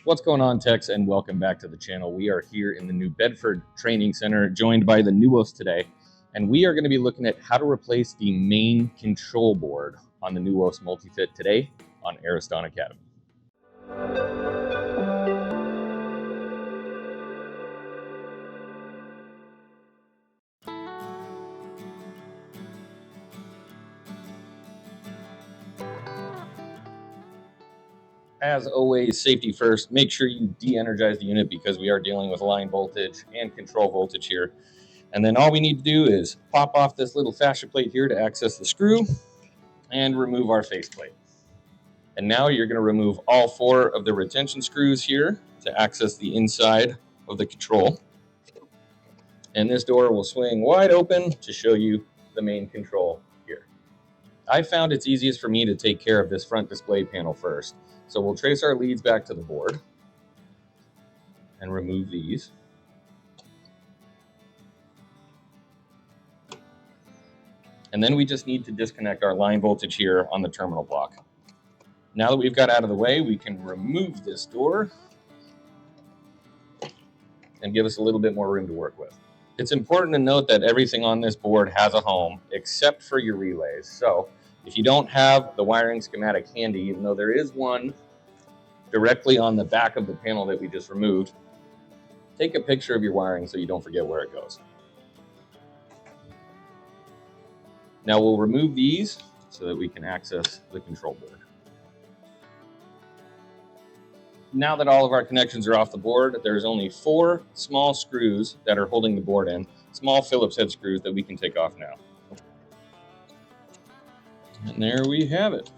What's going on, techs, and welcome back to the channel. We are here in the New Bedford Training Center, joined by the NUOS today, and we are going to be looking at how to replace the main control board on the NUOS Multifit today on Ariston Academy. As always, safety first. Make sure you de-energize the unit because we are dealing with line voltage and control voltage here. And then all we need to do is pop off this little fascia plate here to access the screw and remove our faceplate. And now you're going to remove all 4 of the retention screws here to access the inside of the control. And this door will swing wide open to show you the main control here. I found it's easiest for me to take care of this front display panel first. So we'll trace our leads back to the board and remove these. And then we just need to disconnect our line voltage here on the terminal block. Now that we've got out of the way, we can remove this door and give us a little bit more room to work with. It's important to note that everything on this board has a home except for your relays. So if you don't have the wiring schematic handy, even though there is one directly on the back of the panel that we just removed, take a picture of your wiring so you don't forget where it goes. Now we'll remove these so that we can access the control board. Now that all of our connections are off the board, there's only 4 small screws that are holding the board in, small Phillips head screws that we can take off now. And there we have it.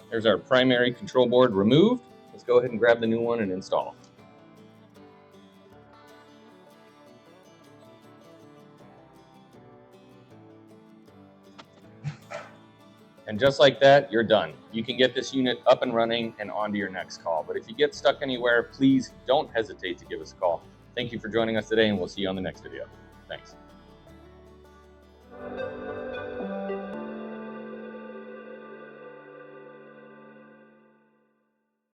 There's our primary control board removed. Let's go ahead and grab the new one and install. And just like that, you're done. You can get this unit up and running and on to your next call. But if you get stuck anywhere, please don't hesitate to give us a call. Thank you for joining us today, and we'll see you on the next video. Thanks.